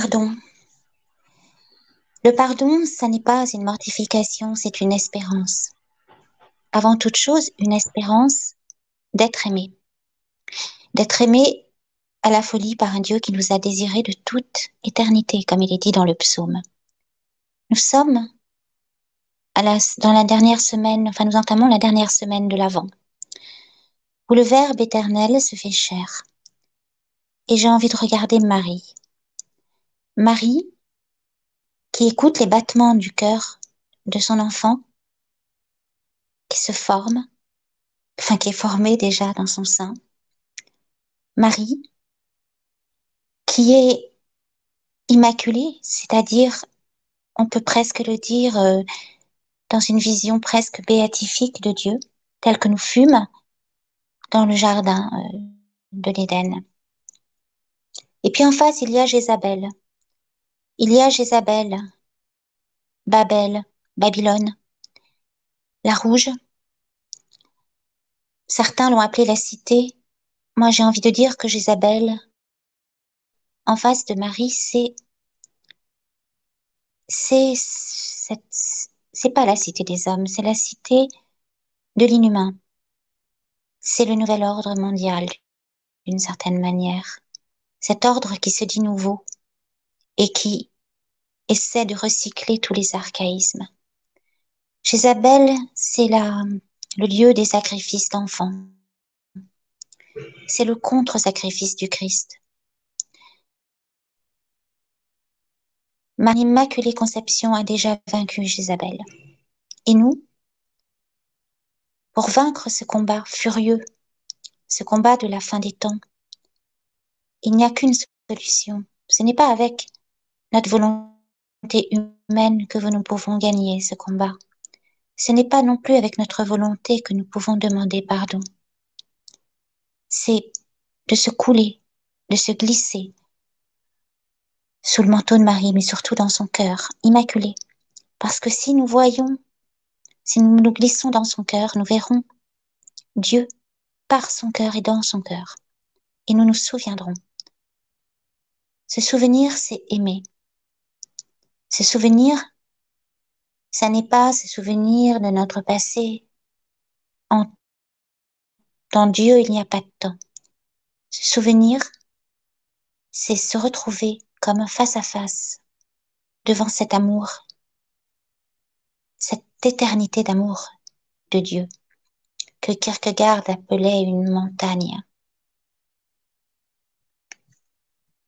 pardon. Le pardon, ça n'est pas une mortification, c'est une espérance. Avant toute chose, une espérance d'être aimé. D'être aimé à la folie par un Dieu qui nous a désirés de toute éternité, comme il est dit dans le psaume. Nous sommes dans la dernière semaine, enfin nous entamons la dernière semaine de l'Avent, où le Verbe éternel se fait chair. Et j'ai envie de regarder Marie. Marie, qui écoute les battements du cœur de son enfant, qui se forme, enfin qui est formé déjà dans son sein. Marie, qui est immaculée, c'est-à-dire, on peut presque le dire, dans une vision presque béatifique de Dieu, tel que nous fûmes dans le jardin de l'Éden. Et puis en face, il y a Jézabel. Il y a Jézabel, Babel, Babylone, la rouge. Certains l'ont appelée la cité. Moi, j'ai envie de dire que Jézabel, en face de Marie, c'est pas la cité des hommes, c'est la cité de l'inhumain. C'est le nouvel ordre mondial, d'une certaine manière. Cet ordre qui se dit nouveau et qui essaie de recycler tous les archaïsmes. Jézabel, c'est le lieu des sacrifices d'enfants. C'est le contre-sacrifice du Christ. Marie Immaculée Conception a déjà vaincu Jézabel. Et nous, pour vaincre ce combat furieux, ce combat de la fin des temps, il n'y a qu'une solution. Ce n'est pas avec notre volonté humaine que nous pouvons gagner ce combat. Ce n'est pas non plus avec notre volonté que nous pouvons demander pardon. C'est de se couler, de se glisser sous le manteau de Marie, mais surtout dans son cœur, immaculé. Parce que si nous nous glissons dans son cœur, nous verrons Dieu par son cœur et dans son cœur. Et nous nous souviendrons. Se souvenir, c'est aimer. Se souvenir, ça n'est pas se souvenir de notre passé. Dans Dieu, il n'y a pas de temps. Se souvenir, c'est se retrouver comme face à face devant cet amour, cette éternité d'amour de Dieu que Kierkegaard appelait une montagne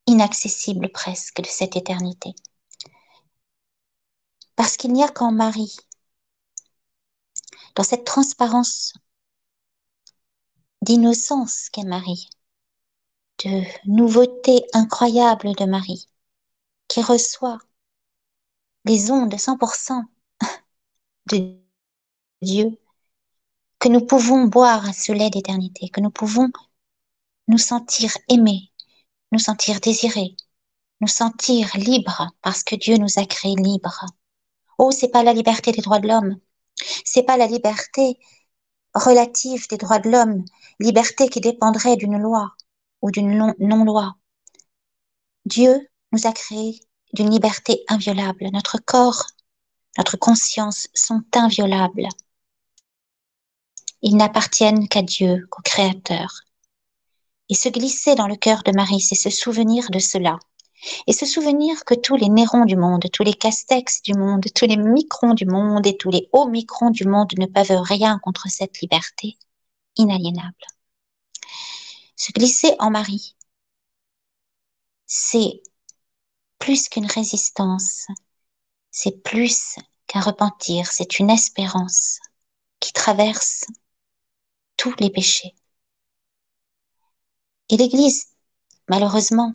inaccessible presque de cette éternité. Parce qu'il n'y a qu'en Marie, dans cette transparence d'innocence qu'est Marie, de nouveauté incroyable de Marie, qui reçoit les ondes 100% de Dieu, que nous pouvons boire ce lait d'éternité, que nous pouvons nous sentir aimés, nous sentir désirés, nous sentir libres parce que Dieu nous a créés libres. Oh, c'est pas la liberté des droits de l'homme, c'est pas la liberté relative des droits de l'homme, liberté qui dépendrait d'une loi ou d'une non-loi. Dieu nous a créés d'une liberté inviolable. Notre corps, notre conscience sont inviolables. Ils n'appartiennent qu'à Dieu, qu'au Créateur. Et se glisser dans le cœur de Marie, c'est se souvenir de cela. Et se souvenir que tous les Nérons du monde, tous les Castex du monde, tous les Microns du monde et tous les Omicrons du monde ne peuvent rien contre cette liberté inaliénable. Se glisser en Marie, c'est plus qu'une résistance, c'est plus qu'un repentir, c'est une espérance qui traverse tous les péchés. Et l'Église, malheureusement,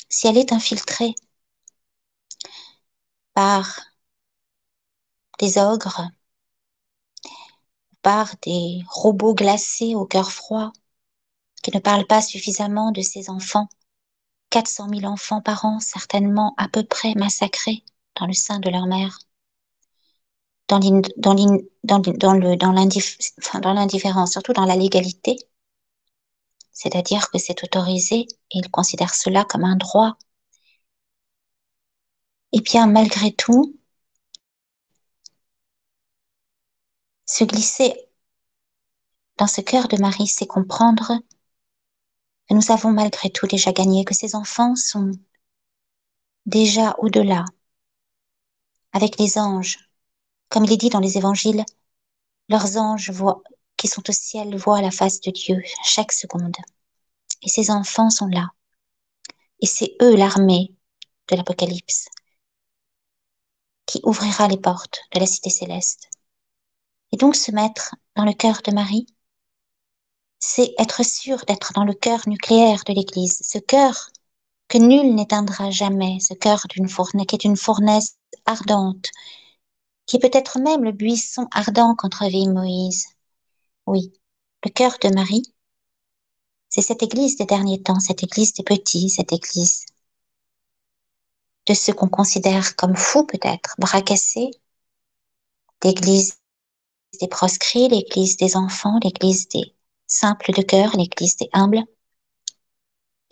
si elle est infiltrée par des ogres, par des robots glacés au cœur froid, qui ne parlent pas suffisamment de ces enfants, 400 000 enfants par an, certainement à peu près massacrés dans le sein de leur mère, dans l'indifférence, surtout dans la légalité, c'est-à-dire que c'est autorisé et ils considèrent cela comme un droit. eh bien, malgré tout, se glisser dans ce cœur de Marie, c'est comprendre que nous avons malgré tout déjà gagné, que ces enfants sont déjà au-delà, avec les anges. Comme il est dit dans les évangiles, leurs anges qui sont au ciel voient la face de Dieu chaque seconde. Et ces enfants sont là. Et c'est eux l'armée de l'Apocalypse qui ouvrira les portes de la cité céleste. Et donc se mettre dans le cœur de Marie, c'est être sûr d'être dans le cœur nucléaire de l'Église, ce cœur que nul n'éteindra jamais, ce cœur qui est une fournaise ardente, qui est peut-être même le buisson ardent qu'entrevit Moïse. Oui, le cœur de Marie, c'est cette Église des derniers temps, cette Église des petits, cette Église de ceux qu'on considère comme fous peut-être, bras cassés, l'Église des proscrits, l'Église des enfants, l'Église des simples de cœur, l'Église des humbles,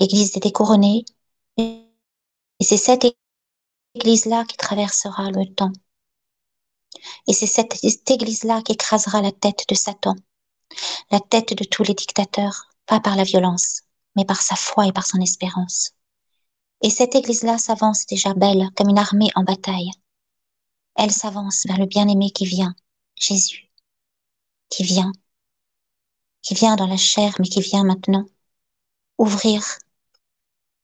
l'Église des découronnés. Et c'est cette Église-là qui traversera le temps. Et c'est cette Église-là qui écrasera la tête de Satan, la tête de tous les dictateurs, pas par la violence, mais par sa foi et par son espérance. Et cette Église-là s'avance déjà belle comme une armée en bataille. Elle s'avance vers le bien-aimé qui vient, Jésus, qui vient dans la chair, mais qui vient maintenant ouvrir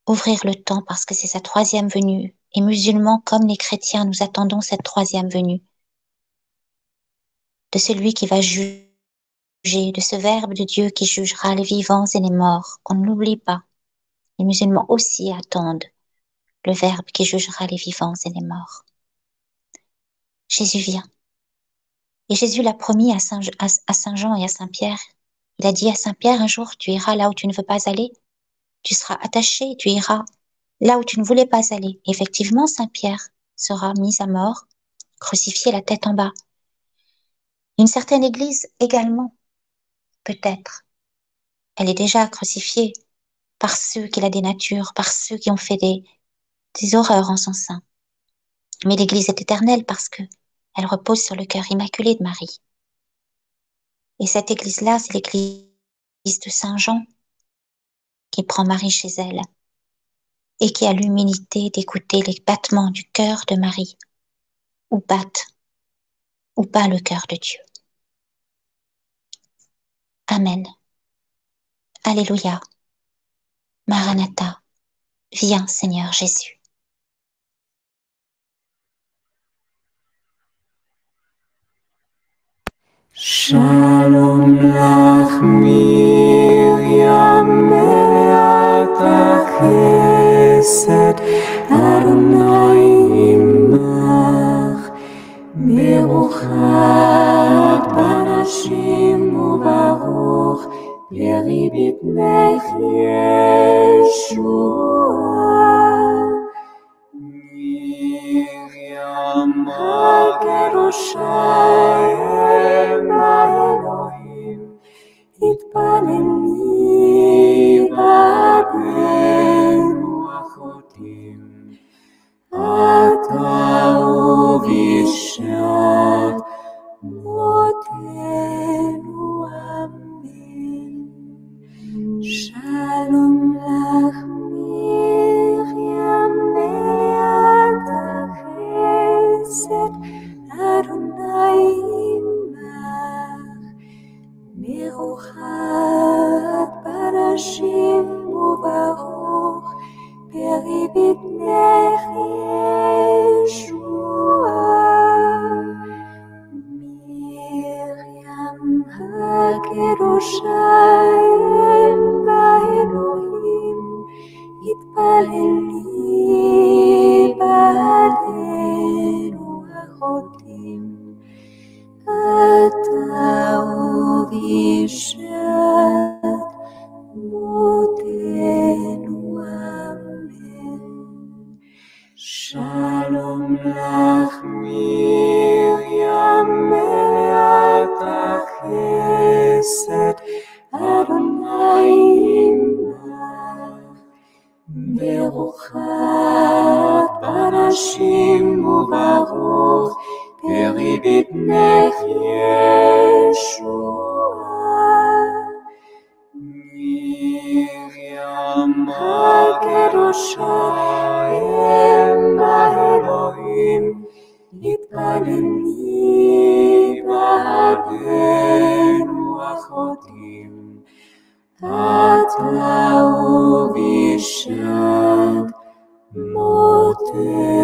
le temps parce que c'est sa troisième venue. Et musulmans comme les chrétiens, nous attendons cette troisième venue de celui qui va juger, de ce Verbe de Dieu qui jugera les vivants et les morts, qu'on ne l'oublie pas. Les musulmans aussi attendent le Verbe qui jugera les vivants et les morts. Jésus vient. Et Jésus l'a promis à Saint Jean et à Saint Pierre. Il a dit à Saint Pierre, un jour, tu iras là où tu ne veux pas aller. Tu seras attaché, tu iras là où tu ne voulais pas aller. Et effectivement, Saint Pierre sera mis à mort, crucifié la tête en bas. Une certaine église également, peut-être. Elle est déjà crucifiée par ceux qui la dénaturent, par ceux qui ont fait des horreurs en son sein. Mais l'église est éternelle parce que elle repose sur le cœur immaculé de Marie. Et cette église-là, c'est l'église de Saint Jean qui prend Marie chez elle et qui a l'humilité d'écouter les battements du cœur de Marie, où battent ou pas le cœur de Dieu. Amen. Alléluia. Maranatha. Viens, Seigneur Jésus. Shalom lach Miriam me'ata chesed Adonai imach Beruchat banashim ubaruch Beri b'pnech Yeshua Miriam HaKedosha Elohim Itpaleli b'adenu achotim Ata uvishat motenu amen Shalom lach Miriam me'ata chesed Adonai imach Beruchat banashim ubaruch Beri b'pnech Yeshua Miriam HaKedosha Elohim Itpaleli b'adenu achotim Ata uvishat motenu amen Shalom lach Miriam me'ata chesed Adonai imach Beruchat בנשים וברוך פרי בטנך ישועה. מרים הקדושה אם האלוהים התפללי בעדנו החוטאים, עתה ובישעת מותנו.